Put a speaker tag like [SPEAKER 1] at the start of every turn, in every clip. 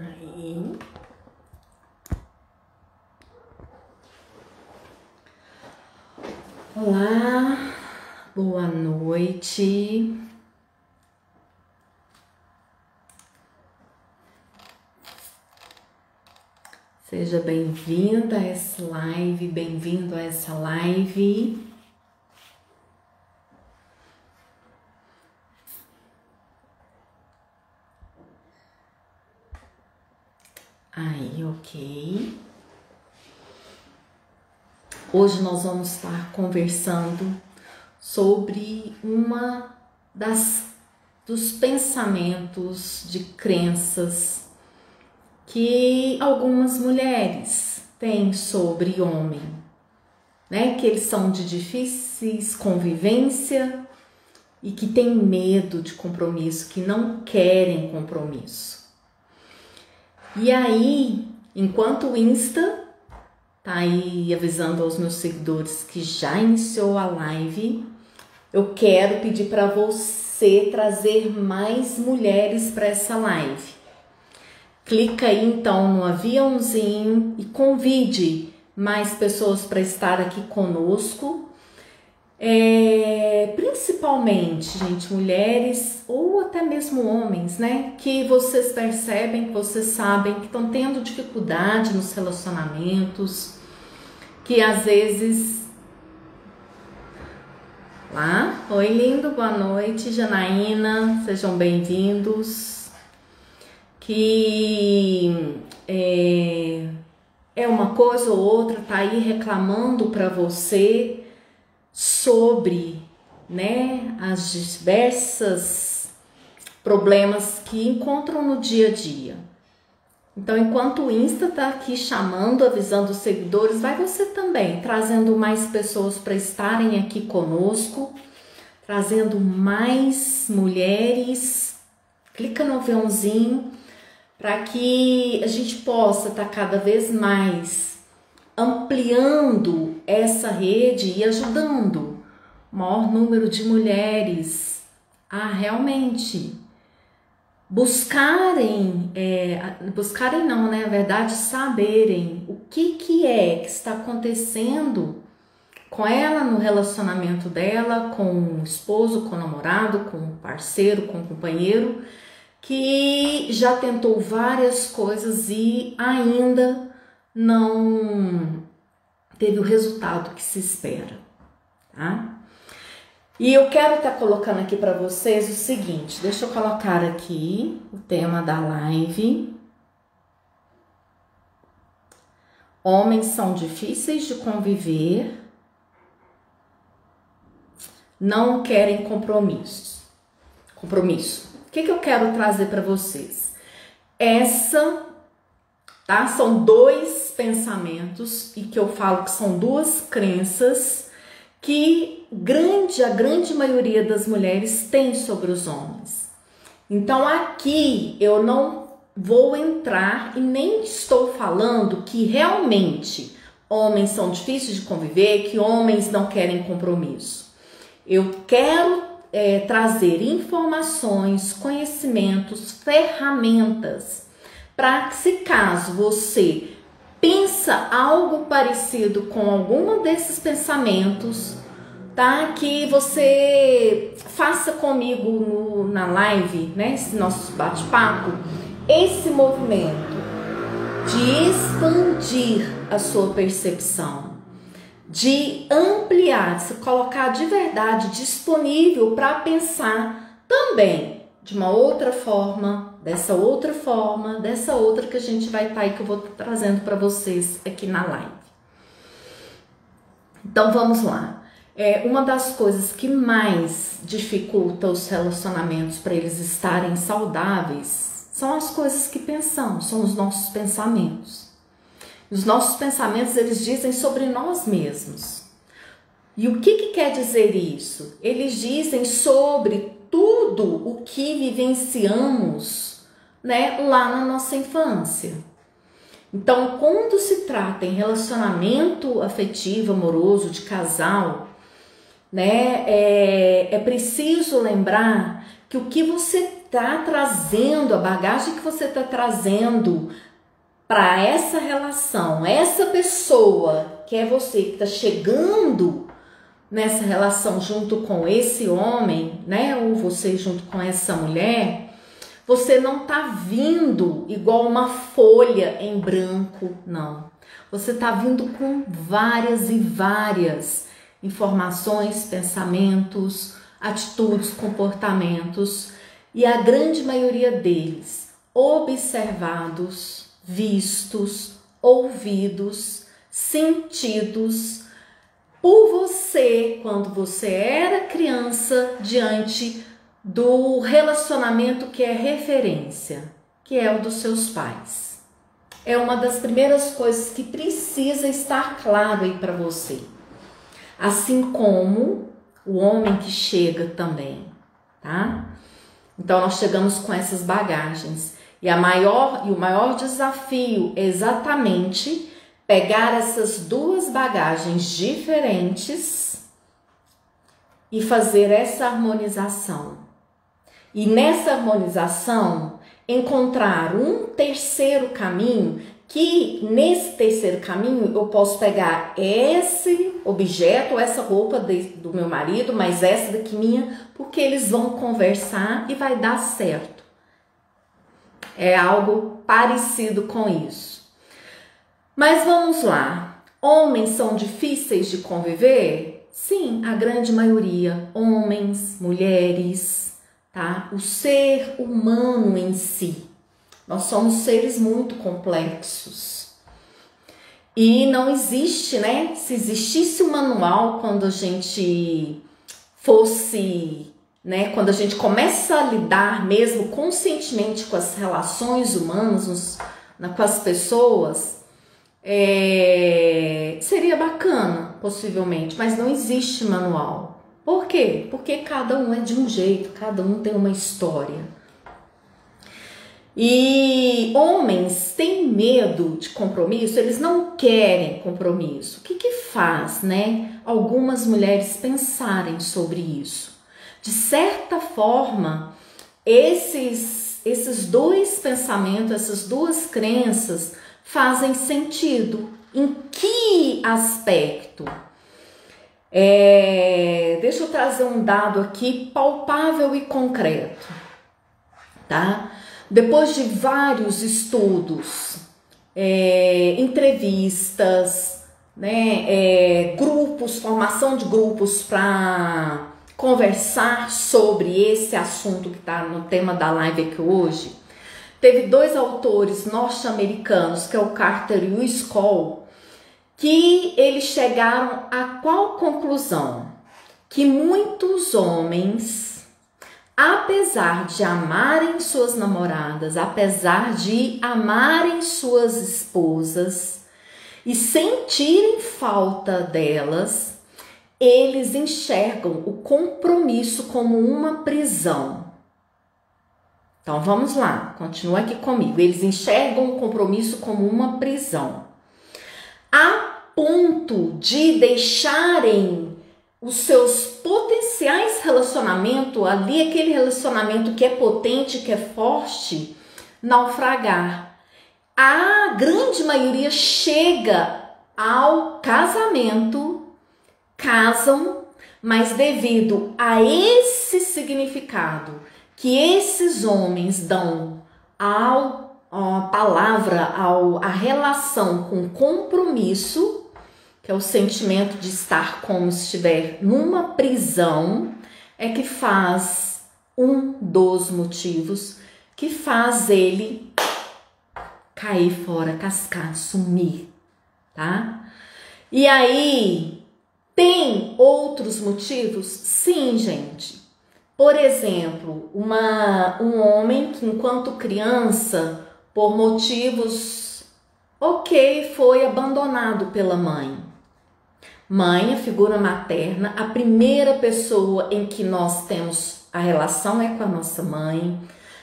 [SPEAKER 1] Aí. Olá, boa noite. Seja bem-vinda a essa live, bem-vindo a essa live. Aí, ok. Hoje nós vamos estar conversando sobre dos pensamentos, de crenças que algumas mulheres têm sobre homem, né? Que eles são de difíceis convivência e que têm medo de compromisso, que não querem compromisso. E aí, enquanto o Insta tá aí avisando aos meus seguidores que já iniciou a live, eu quero pedir para você trazer mais mulheres para essa live. Clica aí então no aviãozinho e convide mais pessoas para estar aqui conosco. Principalmente, gente, mulheres ou até mesmo homens, né? Que vocês percebem, que vocês sabem que estão tendo dificuldade nos relacionamentos, que às vezes... Lá, oi lindo, boa noite, Janaína, sejam bem-vindos. Que uma coisa ou outra tá aí reclamando para você sobre, né, as diversas problemas que encontram no dia a dia. Então, enquanto o Insta tá aqui chamando, avisando os seguidores, vai você também, trazendo mais pessoas para estarem aqui conosco, trazendo mais mulheres. Clica no aviãozinho para que a gente possa estar cada vez mais ampliando essa rede e ajudando o maior número de mulheres a realmente buscarem não, né? Na verdade, saberem o que é que está acontecendo com ela no relacionamento dela, com o esposo, com o namorado, com o parceiro, com o companheiro, que já tentou várias coisas e ainda não teve o resultado que se espera, tá? E eu quero estar colocando aqui para vocês o seguinte, deixa eu colocar aqui o tema da live. Homens são difíceis de conviver, não querem compromisso. O que eu quero trazer para vocês? Tá? São dois pensamentos e que eu falo que são duas crenças que a grande maioria das mulheres tem sobre os homens. Então aqui eu não vou entrar e nem estou falando que realmente homens são difíceis de conviver, que homens não querem compromisso. Eu quero trazer informações, conhecimentos, ferramentas para que, se caso você pensa algo parecido com algum desses pensamentos, tá? Que você faça comigo na live, né? Esse nosso bate-papo, esse movimento de expandir a sua percepção, de ampliar, de se colocar de verdade disponível para pensar também de uma outra forma, dessa outra que a gente vai estar aí, que eu vou estar trazendo para vocês aqui na live. Então vamos lá. Uma das coisas que mais dificulta os relacionamentos para eles estarem saudáveis são as coisas que pensamos, são os nossos pensamentos. Os nossos pensamentos, eles dizem sobre nós mesmos. E o que quer dizer isso? Eles dizem sobre tudo o que vivenciamos, né, lá na nossa infância. Então, quando se trata em relacionamento afetivo, amoroso, de casal, né, é preciso lembrar que o que você está trazendo, a bagagem que você está trazendo para essa relação, essa pessoa que é você, que está chegando nessa relação junto com esse homem, né? Ou você junto com essa mulher, você não está vindo igual uma folha em branco, não. Você está vindo com várias e várias informações, pensamentos, atitudes, comportamentos, e a grande maioria deles observados, vistos, ouvidos, sentidos por você quando você era criança, diante do relacionamento que é referência, que é o dos seus pais. É uma das primeiras coisas que precisa estar claro aí para você. Assim como o homem que chega também, tá? Então nós chegamos com essas bagagens. E o maior desafio é exatamente pegar essas duas bagagens diferentes e fazer essa harmonização. E nessa harmonização encontrar um terceiro caminho, que nesse terceiro caminho eu posso pegar esse objeto, essa roupa do meu marido, mas essa daqui minha, porque eles vão conversar e vai dar certo. É algo parecido com isso. Mas vamos lá. Homens são difíceis de conviver? Sim, a grande maioria. Homens, mulheres, tá? O ser humano em si. Nós somos seres muito complexos. E não existe, né? Se existisse um manual quando a gente fosse, né? Quando a gente começa a lidar mesmo conscientemente com as relações humanas, com as pessoas, seria bacana, possivelmente, mas não existe manual. Por quê? Porque cada um é de um jeito, cada um tem uma história. E homens têm medo de compromisso, eles não querem compromisso. O que faz, né, algumas mulheres pensarem sobre isso? De certa forma, esses dois pensamentos, essas duas crenças fazem sentido. Em que aspecto? Deixa eu trazer um dado aqui palpável e concreto, tá? Depois de vários estudos, entrevistas, né, grupos, formação de grupos para conversar sobre esse assunto que está no tema da live aqui hoje, teve dois autores norte-americanos, que é o Carter e o Skoll, que eles chegaram a qual conclusão? Que muitos homens, apesar de amarem suas namoradas, apesar de amarem suas esposas e sentirem falta delas, eles enxergam o compromisso como uma prisão. Então vamos lá, continua aqui comigo. Eles enxergam o compromisso como uma prisão, a ponto de deixarem os seus potenciais relacionamentos, ali aquele relacionamento que é potente, que é forte, naufragar. A grande maioria chega ao casamento, casam, mas devido a esse significado que esses homens dão à palavra, à relação com compromisso, que é o sentimento de estar como se estiver numa prisão, é que faz um dos motivos que faz ele cair fora, cascar, sumir, tá? E aí, tem outros motivos? Sim, gente. Por exemplo, um homem que enquanto criança, por motivos foi abandonado pela mãe. Mãe, a figura materna, a primeira pessoa em que nós temos a relação é com a nossa mãe.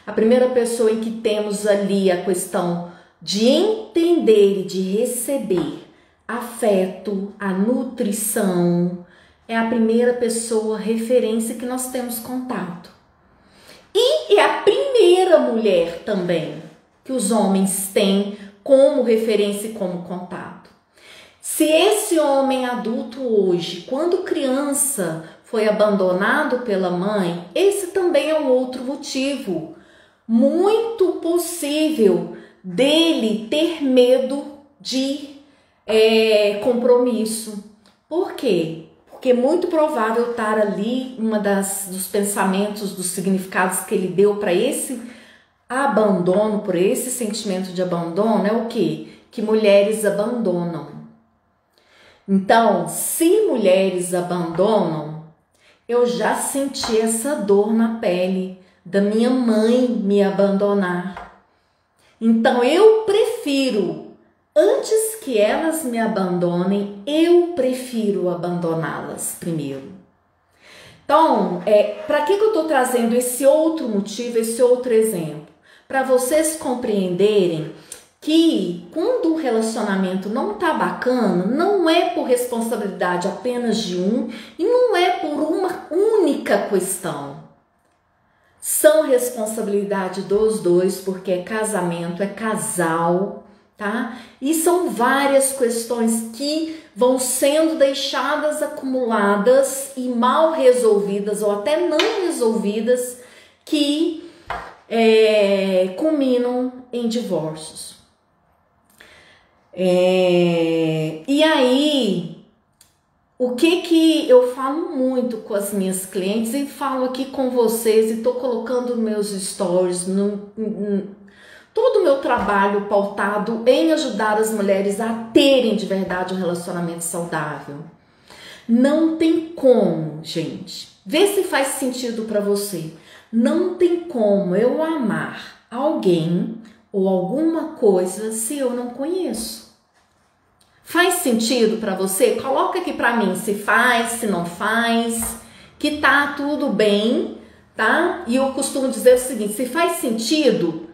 [SPEAKER 1] A primeira pessoa em que temos ali a questão de entender e de receber afeto, a nutrição, é a primeira pessoa referência que nós temos contato. E é a primeira primeira mulher também que os homens têm como referência e como contato. Se esse homem adulto hoje, quando criança, foi abandonado pela mãe, esse também é um outro motivo muito possível dele ter medo de compromisso. Por quê? Porque é muito provável estar ali, dos pensamentos, dos significados que ele deu para esse abandono, por esse sentimento de abandono, é o quê? Que mulheres abandonam. Então, se mulheres abandonam, eu já senti essa dor na pele da minha mãe me abandonar. Então, eu prefiro, antes que elas me abandonem, eu prefiro abandoná-las primeiro. Então, para que eu estou trazendo esse outro motivo, esse outro exemplo? Para vocês compreenderem que quando o relacionamento não tá bacana, não é por responsabilidade apenas de um e não é por uma única questão. São responsabilidade dos dois, porque é casamento, é casal, tá? E são várias questões que vão sendo deixadas acumuladas e mal resolvidas ou até não resolvidas que culminam em divórcios. E aí, o que eu falo muito com as minhas clientes e falo aqui com vocês e tô colocando nos meus stories, todo o meu trabalho pautado em ajudar as mulheres a terem de verdade um relacionamento saudável. Não tem como, gente. Vê se faz sentido para você. Não tem como eu amar alguém ou alguma coisa se eu não conheço. Faz sentido para você? Coloca aqui para mim se faz, se não faz, que tá tudo bem, tá? E eu costumo dizer o seguinte, se faz sentido,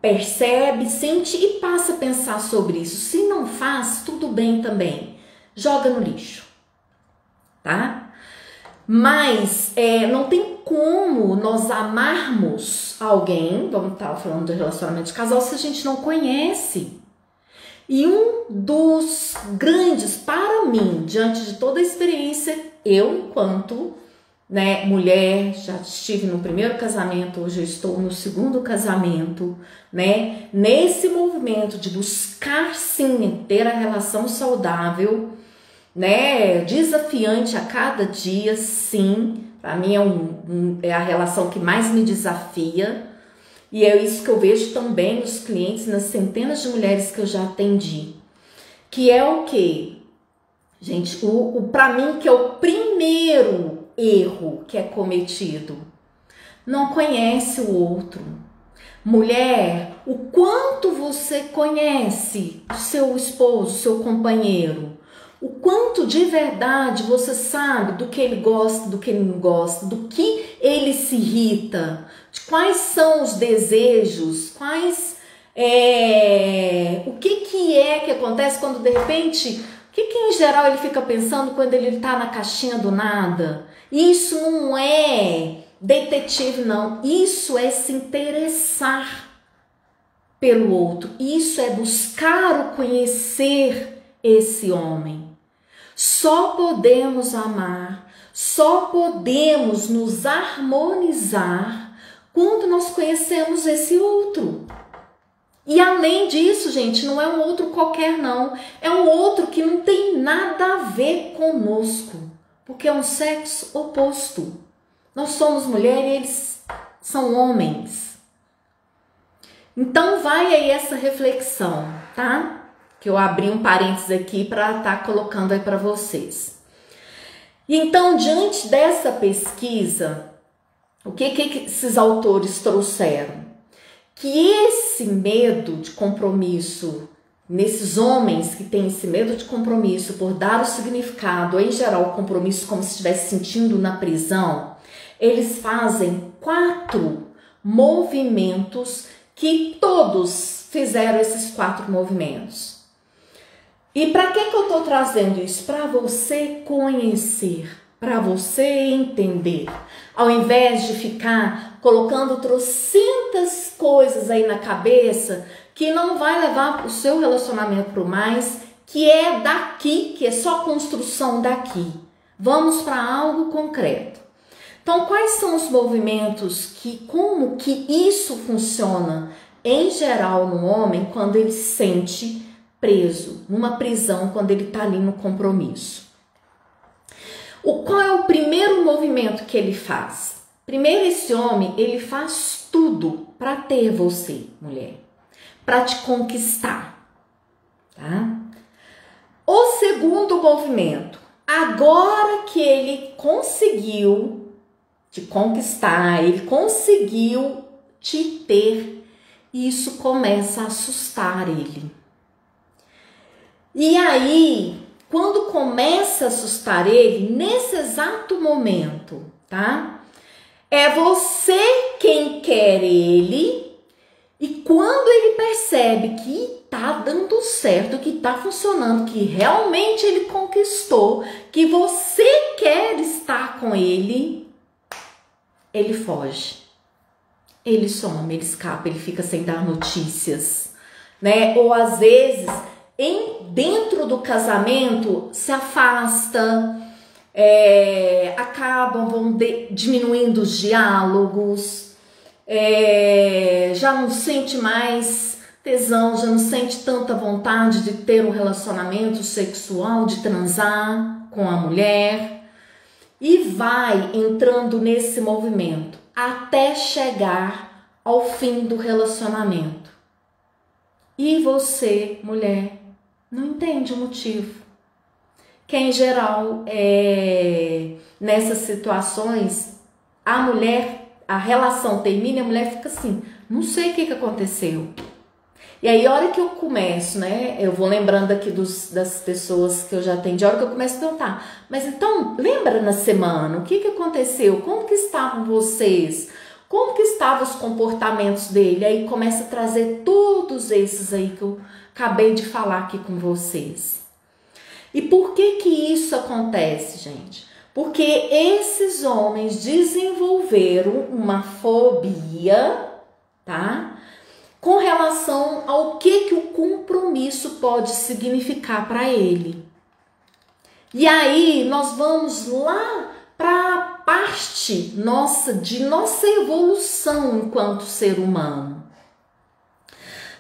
[SPEAKER 1] percebe, sente e passa a pensar sobre isso. Se não faz, tudo bem também. Joga no lixo, tá? Mas não tem como nós amarmos alguém, vamos estar falando de relacionamento de casal, se a gente não conhece. E um dos grandes, para mim, diante de toda a experiência, eu enquanto mulher, já estive no primeiro casamento, hoje eu estou no segundo casamento, nesse movimento de buscar sim ter a relação saudável, desafiante a cada dia, sim, para mim é a relação que mais me desafia. E é isso que eu vejo também nos clientes, nas centenas de mulheres que eu já atendi. Que é o quê? Gente, para mim que é o primeiro erro que é cometido. Não conhece o outro. Mulher, o quanto você conhece o seu esposo, o seu companheiro? O quanto de verdade você sabe do que ele gosta, do que ele não gosta, do que ele se irrita, de quais são os desejos, o que é que acontece quando de repente, o que em geral ele fica pensando quando ele está na caixinha do nada? Isso não é detetive, não. Isso é se interessar pelo outro. Isso é buscar o conhecer esse homem. Só podemos amar, só podemos nos harmonizar quando nós conhecemos esse outro. E além disso, gente, não é um outro qualquer não. É um outro que não tem nada a ver conosco, porque é um sexo oposto. Nós somos mulher e eles são homens. Então vai aí essa reflexão, tá? Que eu abri um parênteses aqui para estar colocando aí para vocês. E então, diante dessa pesquisa, o que esses autores trouxeram? Que esse medo de compromisso, nesses homens que têm esse medo de compromisso por dar o significado, em geral, o compromisso como se estivesse sentindo na prisão, eles fazem 4 movimentos que todos fizeram esses 4 movimentos. E para que eu estou trazendo isso? Para você conhecer para você entender. Ao invés de ficar colocando trocentas coisas aí na cabeça que não vai levar o seu relacionamento para o mais, que é daqui, que é só construção daqui. Vamos para algo concreto. Então, quais são os movimentos como que isso funciona em geral no homem quando ele se sente preso, numa prisão, quando ele está ali no compromisso? Qual é o primeiro movimento que ele faz? Primeiro, esse homem, ele faz tudo para ter você, mulher, para te conquistar, tá? O segundo movimento, agora que ele conseguiu te conquistar, ele conseguiu te ter, isso começa a assustar ele. E aí, quando começa a assustar ele, nesse exato momento, tá? É você quem quer ele, e quando ele percebe que tá dando certo, que tá funcionando, que realmente ele conquistou, que você quer estar com ele, ele foge, ele some, ele escapa, ele fica sem dar notícias, né? Ou às vezes, dentro do casamento, se afasta, vão diminuindo os diálogos, já não sente mais tesão, já não sente tanta vontade de ter um relacionamento sexual, de transar com a mulher, e vai entrando nesse movimento até chegar ao fim do relacionamento. E você, mulher, não entende o motivo. Que em geral, nessas situações, a relação termina e a mulher fica assim, não sei o que aconteceu. E aí, a hora que eu começo, né, eu vou lembrando aqui das pessoas que eu já atendi, a hora que eu começo a perguntar, mas então, lembra na semana, o que aconteceu? Como que estavam vocês? Como que estavam os comportamentos dele? Aí começa a trazer todos esses aí que eu acabei de falar aqui com vocês. E por que isso acontece, gente? Porque esses homens desenvolveram uma fobia, tá? Com relação ao que o compromisso pode significar para ele. E aí nós vamos lá para a parte de nossa evolução enquanto ser humano,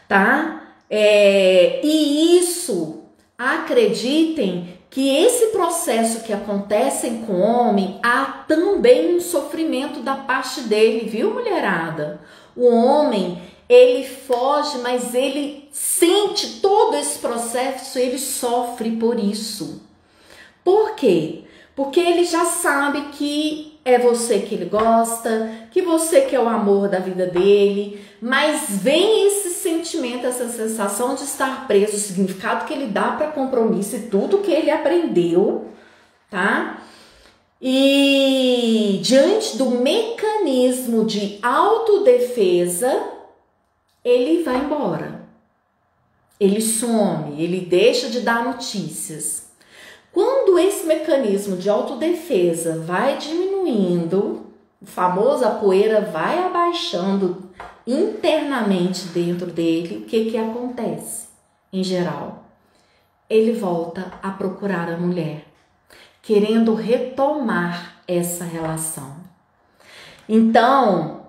[SPEAKER 1] tá? E isso, acreditem que esse processo que acontece com o homem, há também um sofrimento da parte dele, viu, mulherada? O homem, ele foge, mas ele sente todo esse processo, ele sofre por isso. Por quê? Porque ele já sabe que é você que ele gosta, que você que é o amor da vida dele, mas vem esse sentimento, essa sensação de estar preso, o significado que ele dá para compromisso e tudo que ele aprendeu, tá? E diante do mecanismo de autodefesa, ele vai embora, ele some, ele deixa de dar notícias. Quando esse mecanismo de autodefesa vai diminuindo, o famoso a poeira vai abaixando internamente dentro dele, o que acontece? Em geral, ele volta a procurar a mulher, querendo retomar essa relação. Então,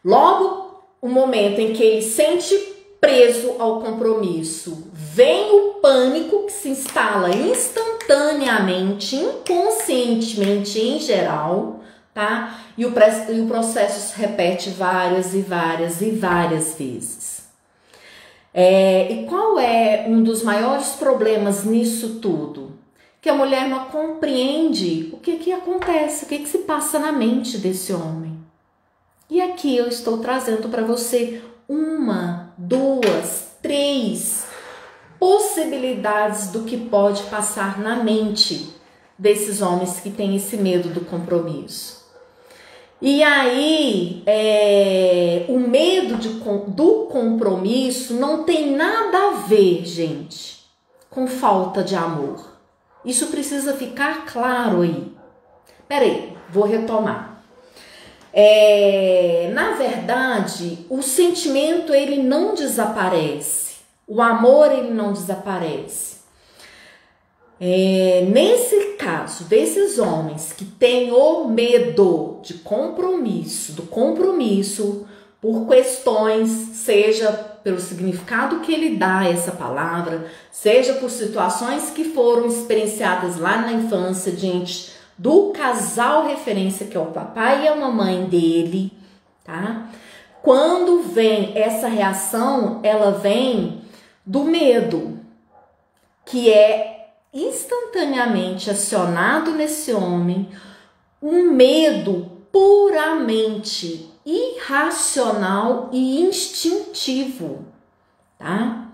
[SPEAKER 1] logo o momento em que ele sente preso ao compromisso, vem o pânico que se instala instantaneamente, inconscientemente em geral, tá? E o processo se repete várias e várias e várias vezes. E qual é um dos maiores problemas nisso tudo? Que a mulher não compreende o que acontece, o que se passa na mente desse homem. E aqui eu estou trazendo para você 1, 2, 3 possibilidades do que pode passar na mente desses homens que têm esse medo do compromisso. E aí, o medo do compromisso não tem nada a ver, gente, com falta de amor. Isso precisa ficar claro aí. Peraí, vou retomar. Na verdade, o sentimento ele não desaparece, o amor ele não desaparece. Nesse caso desses homens que têm o medo de compromisso, do compromisso por questões, seja pelo significado que ele dá a essa palavra, seja por situações que foram experienciadas lá na infância diante do casal referência que é o papai e a mamãe dele, tá? Quando vem essa reação, ela vem do medo, que é instantaneamente acionado nesse homem, um medo puramente irracional e instintivo, tá?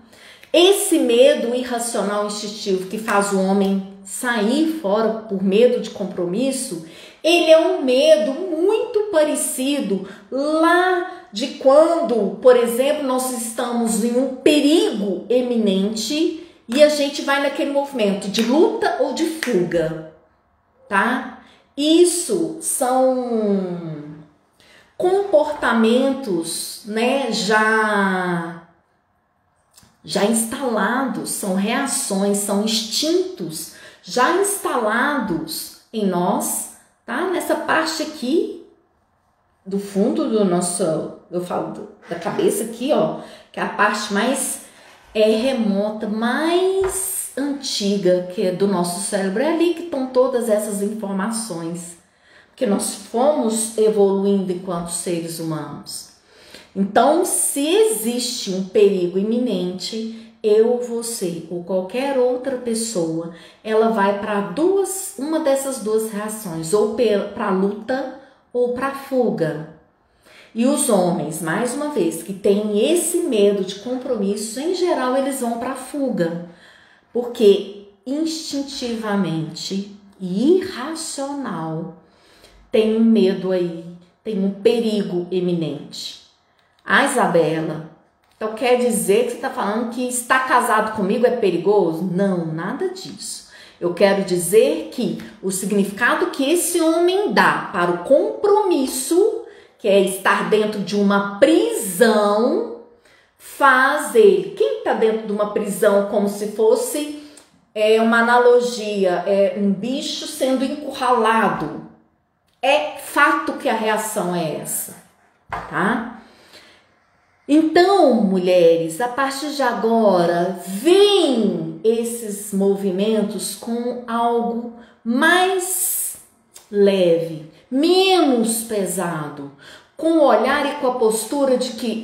[SPEAKER 1] Esse medo irracional e instintivo que faz o homem sair fora por medo de compromisso, ele é um medo muito parecido lá de quando, por exemplo, nós estamos em um perigo eminente e a gente vai naquele movimento de luta ou de fuga, tá? Isso são comportamentos, né, já instalados, são reações, são instintos já instalados em nós, tá? Nessa parte aqui do fundo do nosso, eu falo da cabeça aqui, ó, que é a parte mais remota, mais antiga que é do nosso cérebro. É ali que estão todas essas informações, porque nós fomos evoluindo enquanto seres humanos. Então, se existe um perigo iminente, eu, você ou qualquer outra pessoa, ela vai para uma dessas duas reações, ou para a luta ou para a fuga. E os homens, mais uma vez, que têm esse medo de compromisso, em geral, eles vão para a fuga, porque instintivamente e irracional tem um medo aí, tem um perigo iminente. Isabela, então quer dizer que você está falando que estar casado comigo é perigoso? Não, nada disso. Eu quero dizer que o significado que esse homem dá para o compromisso, que é estar dentro de uma prisão, faz ele. Quem está dentro de uma prisão como se fosse uma analogia, um bicho sendo encurralado. É fato que a reação é essa, tá? Então, mulheres, a partir de agora, vem esses movimentos com algo mais leve, menos pesado, com o olhar e com a postura de que,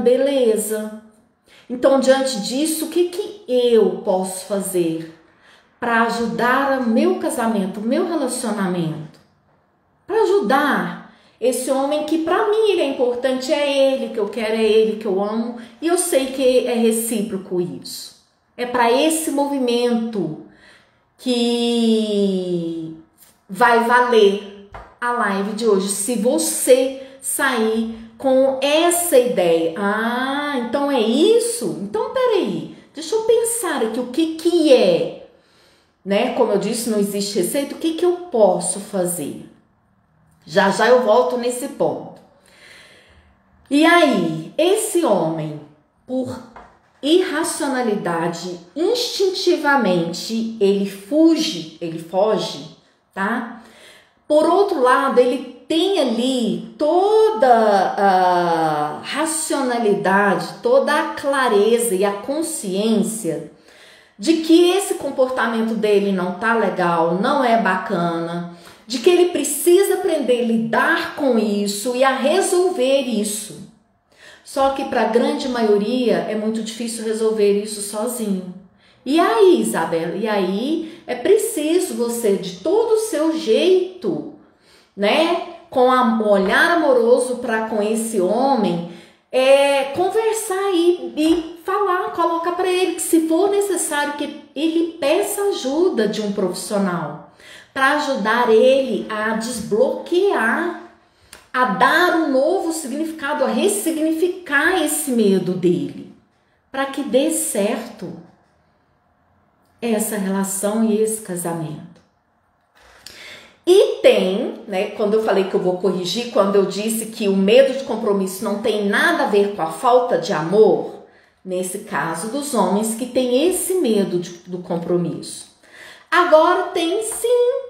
[SPEAKER 1] beleza. Então, diante disso, o que eu posso fazer para ajudar o meu casamento, o meu relacionamento? Para ajudar esse homem que para mim ele é importante, é ele que eu quero, é ele que eu amo, e eu sei que é recíproco isso. É para esse movimento que vai valer a live de hoje, se você sair com essa ideia. Então é isso? Então peraí, deixa eu pensar aqui o que é, né? Como eu disse, não existe receita, o que eu posso fazer? Já eu volto nesse ponto. E aí, esse homem, por irracionalidade, instintivamente, ele foge, tá? Por outro lado, ele tem ali toda a racionalidade, toda a clareza e a consciência de que esse comportamento dele não tá legal, não é bacana, de que ele precisa aprender a lidar com isso e a resolver isso. Só que para a grande maioria é muito difícil resolver isso sozinho. E aí, Isabela? E aí é preciso você, de todo o seu jeito, né, com um olhar amoroso para com esse homem, conversar e falar, colocar para ele que se for necessário que ele peça ajuda de um profissional, para ajudar ele a desbloquear, a dar um novo significado, a ressignificar esse medo dele, para que dê certo essa relação e esse casamento. E tem, né, quando eu falei que eu vou corrigir, quando eu disse que o medo de compromisso não tem nada a ver com a falta de amor, nesse caso dos homens que têm esse medo do compromisso. Agora tem sim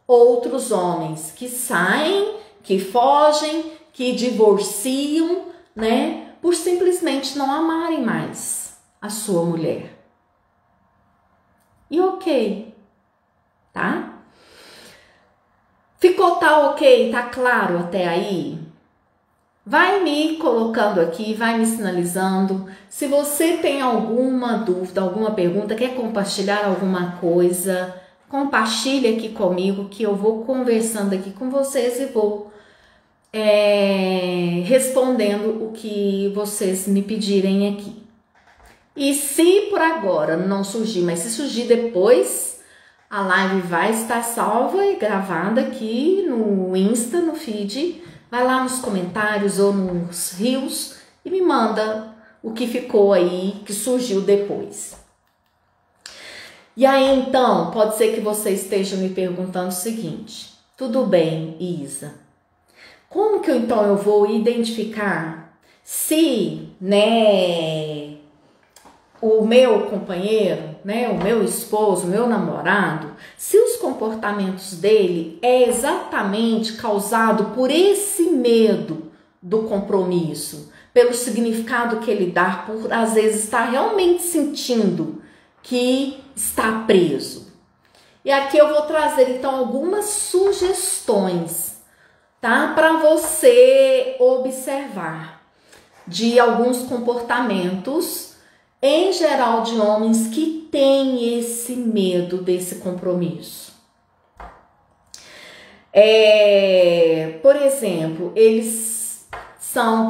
[SPEAKER 1] outros homens que saem, que fogem, que divorciam, né, por simplesmente não amarem mais a sua mulher. E ok, tá? Tá ok? Tá claro até aí? Vai me colocando aqui, vai me sinalizando. Se você tem alguma dúvida, alguma pergunta, quer compartilhar alguma coisa, compartilhe aqui comigo que eu vou conversando aqui com vocês e vou respondendo o que vocês me pedirem aqui. E se por agora não surgir, mas se surgir depois, a live vai estar salva e gravada aqui no Insta, no feed. Vai lá nos comentários ou nos rios e me manda o que ficou aí, que surgiu depois. E aí então, pode ser que você esteja me perguntando o seguinte: tudo bem, Isa, como que então eu vou identificar se, né, o meu companheiro, né, o meu esposo, o meu namorado, se os comportamentos dele é exatamente causado por esse medo do compromisso, pelo significado que ele dá, por às vezes estar realmente sentindo que está preso. E aqui eu vou trazer então algumas sugestões, tá, para você observar de alguns comportamentos em geral de homens que têm esse medo desse compromisso. Por exemplo, eles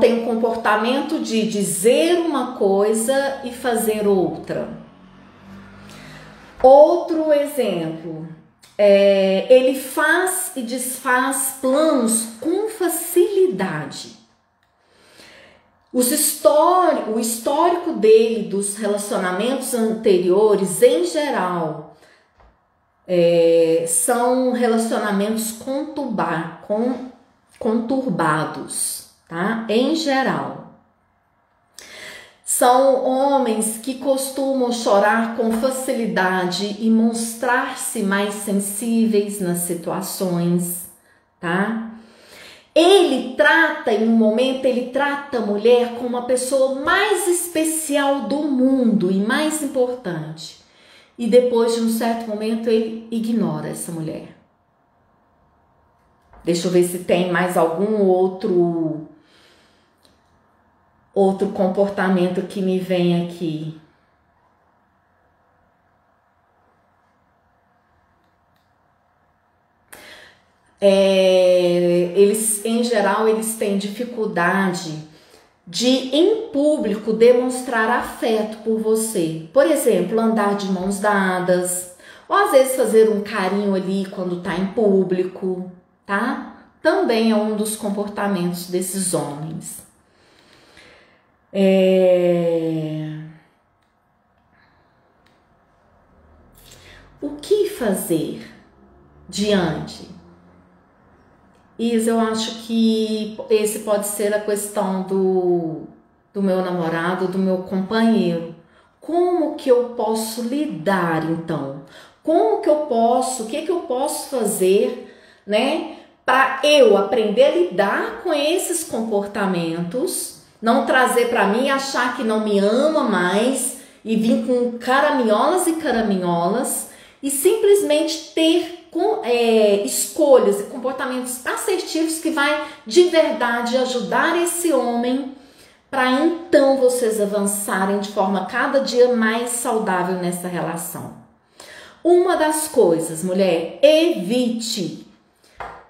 [SPEAKER 1] têm um comportamento de dizer uma coisa e fazer outra. Outro exemplo, ele faz e desfaz planos com facilidade. O histórico dele dos relacionamentos anteriores, em geral, são relacionamentos conturbados, tá? Em geral. São homens que costumam chorar com facilidade e mostrar-se mais sensíveis nas situações, tá? Ele trata a mulher como a pessoa mais especial do mundo e mais importante. E depois de um certo momento ele ignora essa mulher. Deixa eu ver se tem mais algum outro comportamento que me vem aqui. Em geral, eles têm dificuldade de, em público, demonstrar afeto por você. Por exemplo, andar de mãos dadas, ou às vezes fazer um carinho ali quando tá em público, tá? Também é um dos comportamentos desses homens. O que fazer diante? Isa, eu acho que esse pode ser a questão do meu namorado, do meu companheiro. Como que eu posso lidar, então? O que que eu posso fazer, né, para eu aprender a lidar com esses comportamentos, não trazer para mim, achar que não me ama mais e vir com caraminholas e caraminholas e simplesmente ter escolhas e comportamentos assertivos que vai de verdade ajudar esse homem para então vocês avançarem de forma cada dia mais saudável nessa relação. Uma das coisas, mulher, evite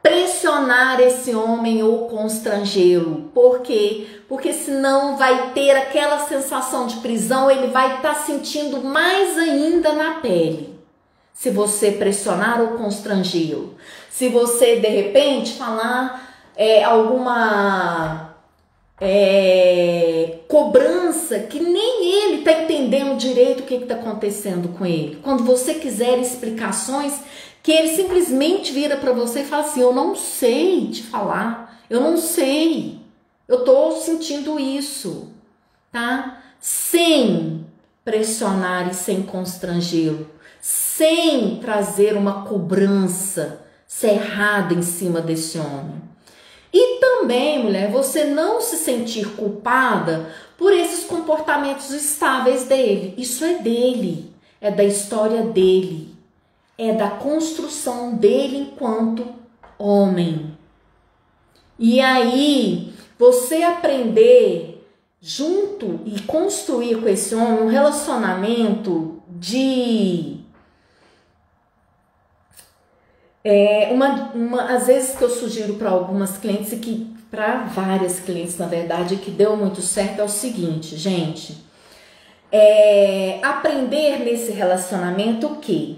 [SPEAKER 1] pressionar esse homem ou constrangê-lo. Por quê? Porque senão vai ter aquela sensação de prisão, ele vai estar sentindo mais ainda na pele. Se você pressionar ou constrangê-lo. Se você, de repente, falar alguma cobrança que nem ele está entendendo direito o que está acontecendo com ele. Quando você quiser explicações que ele simplesmente vira para você e fala assim: eu não sei te falar, eu não sei, eu tô sentindo isso, tá? Sem pressionar e sem constrangê-lo, sem trazer uma cobrança cerrada em cima desse homem. E também, mulher, você não se sentir culpada por esses comportamentos estáveis dele. Isso é dele, é da história dele, é da construção dele enquanto homem. E aí, você aprender junto e construir com esse homem um relacionamento de... às vezes que eu sugiro para algumas clientes e que para várias clientes, na verdade, que deu muito certo, é o seguinte, gente. Aprender nesse relacionamento o quê?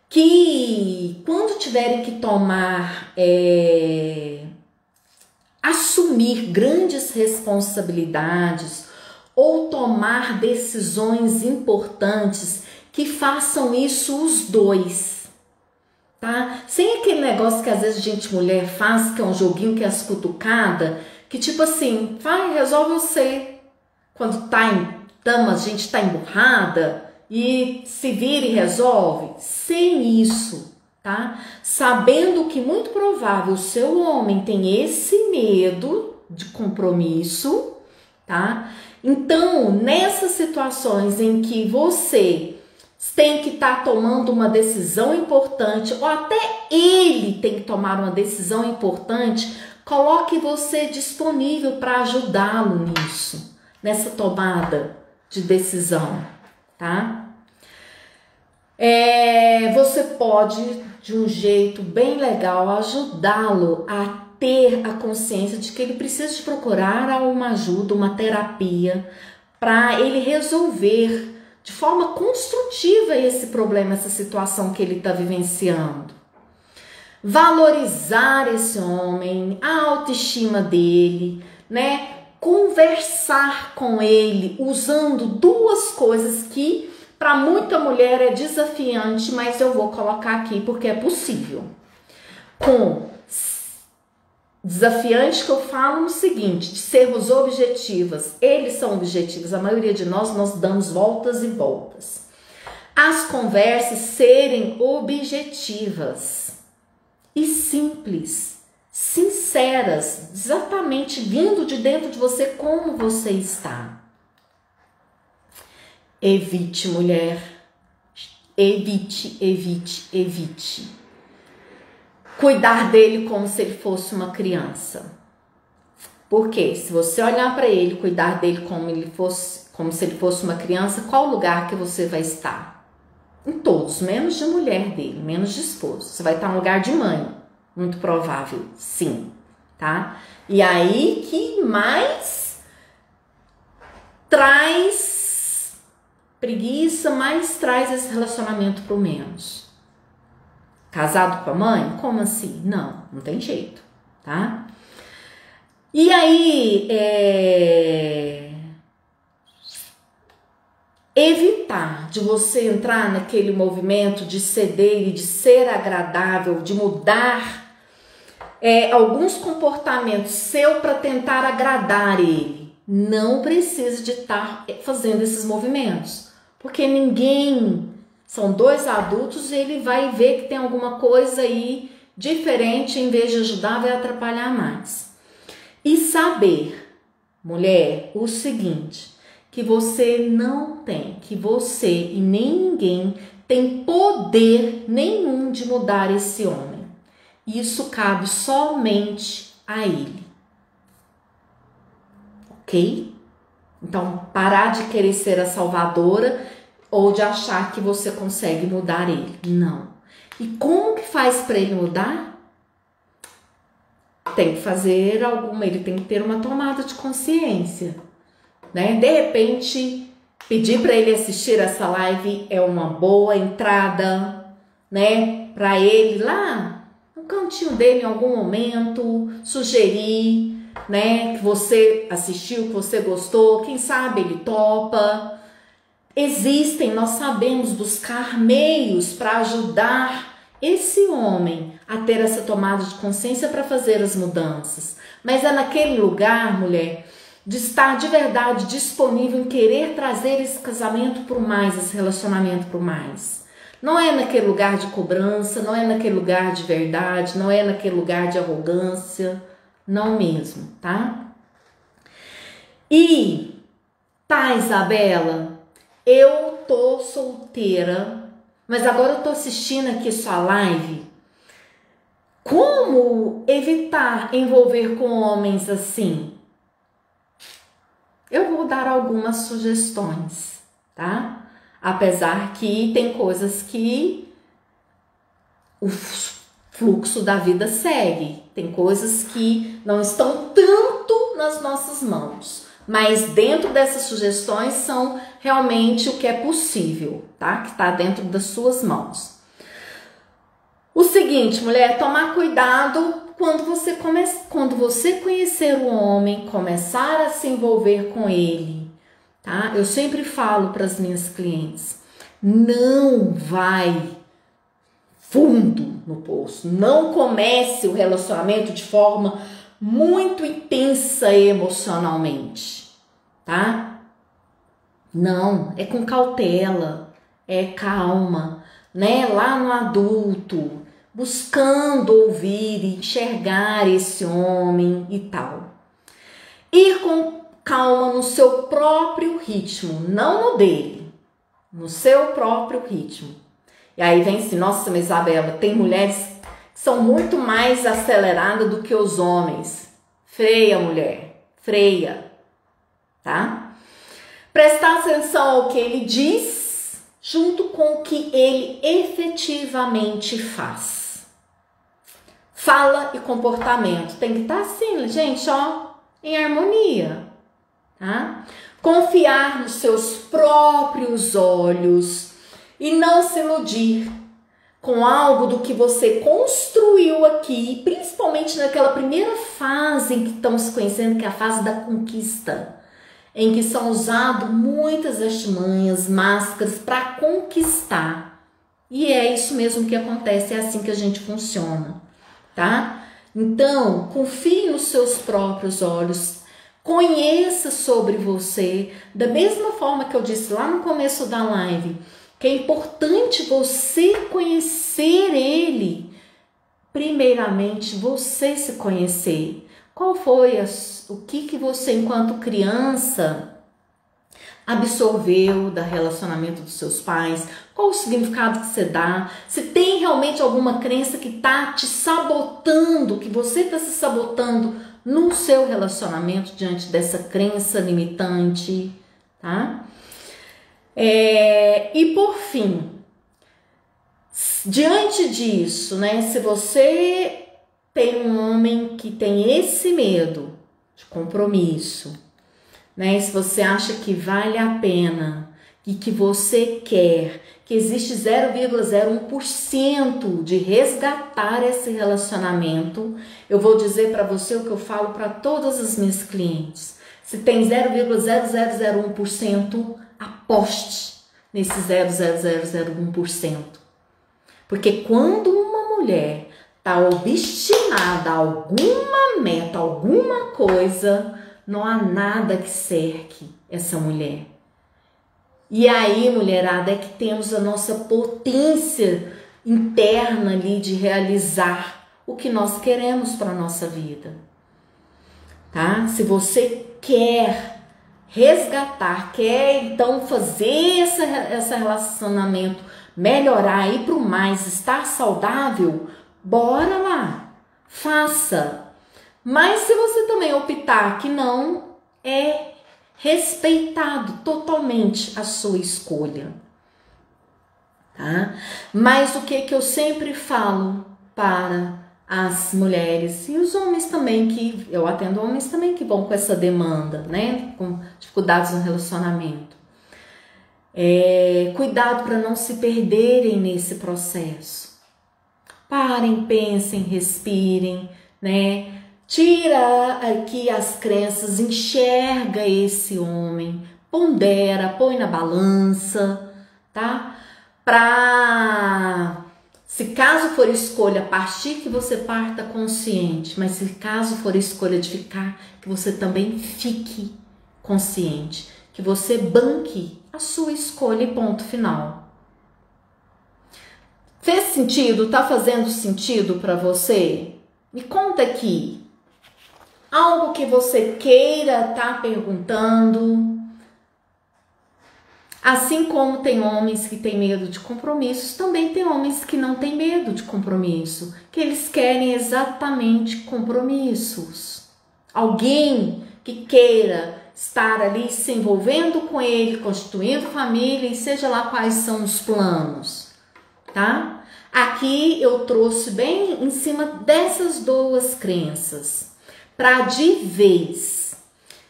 [SPEAKER 1] Que quando tiverem que tomar, assumir grandes responsabilidades ou tomar decisões importantes, que façam isso os dois. Tá? Sem aquele negócio que às vezes a gente, mulher, faz, que é um joguinho, que é as cutucadas, que tipo assim, vai, resolve você. Quando tá em tama, a gente tá emburrada e se vira e resolve. Sem isso, tá? Sabendo que muito provável o seu homem tem esse medo de compromisso, tá? Então, nessas situações em que você tem que estar tomando uma decisão importante, ou até ele tem que tomar uma decisão importante, coloque você disponível para ajudá-lo nisso, nessa tomada de decisão, tá? Você pode, de um jeito bem legal, ajudá-lo a ter a consciência de que ele precisa de procurar uma ajuda, uma terapia, para ele resolver de forma construtiva esse problema, essa situação que ele está vivenciando. Valorizar esse homem, a autoestima dele, né? Conversar com ele usando duas coisas que para muita mulher é desafiante, mas eu vou colocar aqui porque é possível. Desafiante que eu falo no seguinte, de sermos objetivas. Eles são objetivos, a maioria de nós damos voltas e voltas. As conversas serem objetivas e simples, sinceras, exatamente vindo de dentro de você como você está. Evite, mulher, evite, evite, evite. Cuidar dele como se ele fosse uma criança. Porque se você olhar para ele, cuidar dele como se ele fosse uma criança, qual lugar que você vai estar? Em todos, menos de mulher dele, menos de esposo. Você vai estar no lugar de mãe, muito provável, sim, tá? E aí que mais traz preguiça, mais traz esse relacionamento pro menos. Casado com a mãe? Como assim? Não tem jeito, tá? E aí, evitar de você entrar naquele movimento de ceder e de ser agradável, de mudar alguns comportamentos seu para tentar agradar ele. Não precisa de estar fazendo esses movimentos, porque ninguém... São dois adultos e ele vai ver que tem alguma coisa aí diferente, em vez de ajudar, vai atrapalhar mais. E saber, mulher, o seguinte, que você não tem, que você e nem ninguém tem poder nenhum de mudar esse homem. Isso cabe somente a ele. Ok? Então, parar de querer ser a salvadora ou de achar que você consegue mudar ele. Não. E como que faz para ele mudar? Tem que fazer ele tem que ter uma tomada de consciência, né? De repente, pedir para ele assistir essa live é uma boa entrada, né? Para ele lá no cantinho dele em algum momento, sugerir, né? Que você assistiu, que você gostou, quem sabe ele topa. Existem, nós sabemos buscar meios para ajudar esse homem a ter essa tomada de consciência para fazer as mudanças. Mas é naquele lugar, mulher, de estar de verdade disponível em querer trazer esse casamento para o mais, esse relacionamento para o mais. Não é naquele lugar de cobrança, não é naquele lugar de verdade, não é naquele lugar de arrogância, não mesmo, tá? E, tá, Isabela, eu tô solteira, mas agora eu tô assistindo aqui sua live. Como evitar envolver com homens assim? Eu vou dar algumas sugestões, tá? Apesar que tem coisas que o fluxo da vida segue, tem coisas que não estão tanto nas nossas mãos, mas dentro dessas sugestões são realmente o que é possível, tá? Que está dentro das suas mãos. O seguinte, mulher, tomar cuidado quando você conhecer o homem, começar a se envolver com ele, tá? Eu sempre falo para as minhas clientes, não vai fundo no poço, não comece o relacionamento de forma muito intensa emocionalmente, tá? Não, é com cautela, é calma, né? Lá no adulto, buscando ouvir e enxergar esse homem e tal. Ir com calma no seu próprio ritmo, não no dele, no seu próprio ritmo. E aí vem assim, nossa, mas Isabela, tem mulheres que são muito mais aceleradas do que os homens. Freia, mulher, freia, tá? Prestar atenção ao que ele diz, junto com o que ele efetivamente faz. Fala e comportamento tem que estar assim, gente, ó, em harmonia, tá? Confiar nos seus próprios olhos e não se iludir com algo do que você construiu aqui, principalmente naquela primeira fase em que estamos se conhecendo, que é a fase da conquista, em que são usadas muitas artimanhas, máscaras para conquistar. E é isso mesmo que acontece, é assim que a gente funciona, tá? Então, confie nos seus próprios olhos, conheça sobre você, da mesma forma que eu disse lá no começo da live, que é importante você conhecer ele. Primeiramente, você se conhecer. Qual foi o que você, enquanto criança, absorveu do relacionamento dos seus pais? Qual o significado que você dá? Se tem realmente alguma crença que está te sabotando, que você está se sabotando no seu relacionamento diante dessa crença limitante, tá? E por fim, diante disso, né? Se você tem um homem que tem esse medo de compromisso, né? Se você acha que vale a pena e que você quer, que existe 0,01% de resgatar esse relacionamento, eu vou dizer para você o que eu falo para todas as minhas clientes. Se tem 0,0001%, aposte nesse 0,0001%. Porque quando uma mulher está obstinada a alguma meta, alguma coisa, não há nada que cerque essa mulher. E aí, mulherada, é que temos a nossa potência interna ali de realizar o que nós queremos para a nossa vida, tá? Se você quer resgatar, quer então fazer esse relacionamento melhorar, ir para o mais, estar saudável, bora lá, faça. Mas se você também optar que não, é respeitado totalmente a sua escolha, tá? Mas o que eu sempre falo para as mulheres e os homens também, que eu atendo homens também que vão com essa demanda, né? Com dificuldades no relacionamento. Cuidado para não se perderem nesse processo. Parem, pensem, respirem, né? Tira aqui as crenças, enxerga esse homem, pondera, põe na balança, tá? Se Caso for escolha partir, que você parta consciente, mas se caso for escolha de ficar, que você também fique consciente, que você banque a sua escolha e ponto final. Fez sentido? Tá fazendo sentido para você? Me conta aqui. Algo que você queira tá perguntando. Assim como tem homens que têm medo de compromissos, também tem homens que não têm medo de compromisso, que eles querem exatamente compromissos. Alguém que queira estar ali se envolvendo com ele, constituindo família, e seja lá quais são os planos, tá? Aqui eu trouxe bem em cima dessas duas crenças, para de vez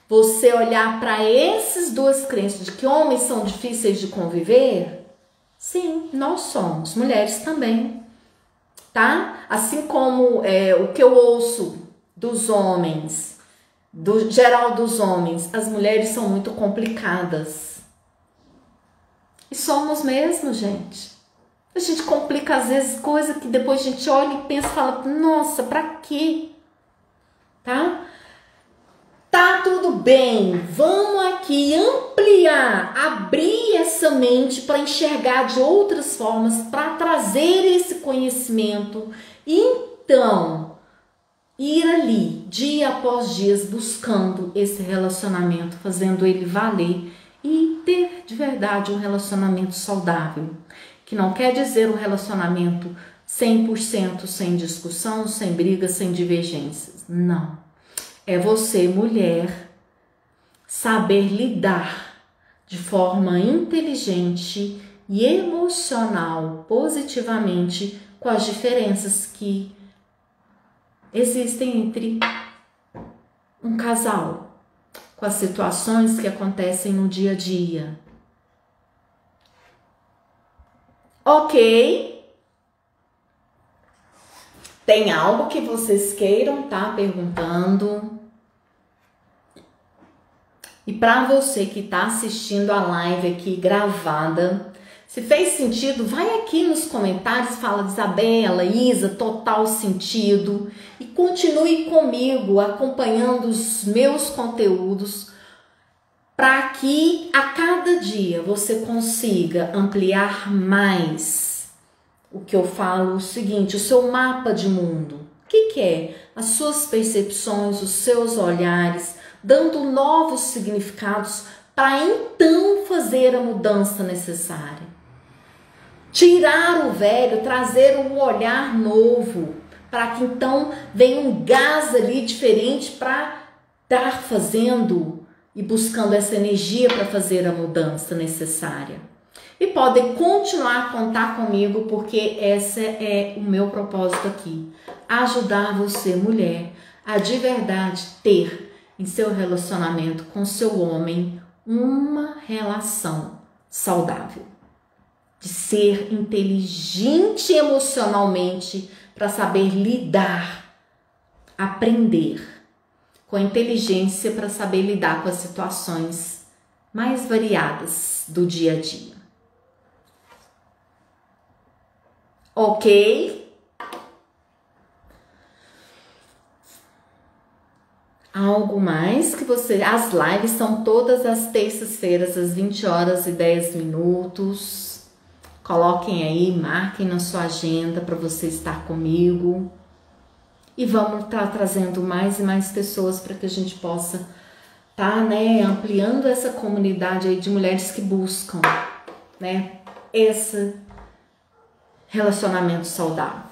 [SPEAKER 1] você olhar para essas duas crenças de que homens são difíceis de conviver. Sim, nós somos, mulheres também, tá? Assim como o que eu ouço dos homens, do geral dos homens, as mulheres são muito complicadas. E somos mesmo, gente. A gente complica às vezes coisa que depois a gente olha e pensa e fala, nossa, pra quê? Tá? Tá tudo bem, vamos aqui ampliar, abrir essa mente para enxergar de outras formas, para trazer esse conhecimento e então ir ali, dia após dia, buscando esse relacionamento, fazendo ele valer e ter de verdade um relacionamento saudável, que não quer dizer um relacionamento 100% sem discussão, sem brigas, sem divergências, não. É você, mulher, saber lidar de forma inteligente e emocional, positivamente, com as diferenças que existem entre um casal, com as situações que acontecem no dia a dia. Ok? Tem algo que vocês queiram tá perguntando? E para você que está assistindo a live aqui gravada, se fez sentido, vai aqui nos comentários, fala Isabela, Isa, total sentido. E continue comigo acompanhando os meus conteúdos para que a cada dia você consiga ampliar mais o que eu falo, o seguinte, o seu mapa de mundo. O que é? As suas percepções, os seus olhares, dando novos significados para então fazer a mudança necessária. Tirar o velho, trazer um olhar novo, para que então venha um gás ali diferente para estar fazendo e buscando essa energia para fazer a mudança necessária. E podem continuar a contar comigo, porque esse é o meu propósito aqui. Ajudar você, mulher, a de verdade ter em seu relacionamento com seu homem uma relação saudável. De ser inteligente emocionalmente para saber lidar, aprender com inteligência para saber lidar com as situações mais variadas do dia a dia. Ok? Algo mais que você... As lives são todas as terças-feiras, às 20h10. Coloquem aí, marquem na sua agenda para você estar comigo. E vamos estar trazendo mais e mais pessoas para que a gente possa estar, ampliando essa comunidade aí de mulheres que buscam, esse relacionamento saudável.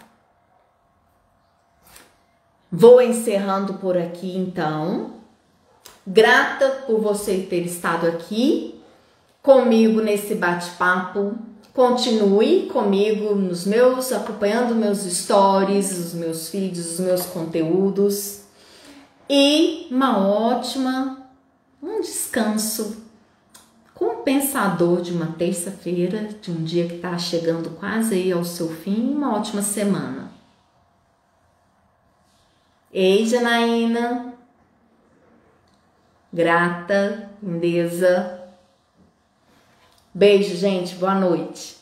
[SPEAKER 1] Vou encerrando por aqui então. Grata por você ter estado aqui comigo nesse bate-papo. Continue comigo acompanhando meus stories, os meus feeds, os meus conteúdos. E um descanso compensador de uma terça-feira, de um dia que está chegando quase aí ao seu fim, uma ótima semana. Ei, Janaína, grata, lindeza. Beijo, gente, boa noite.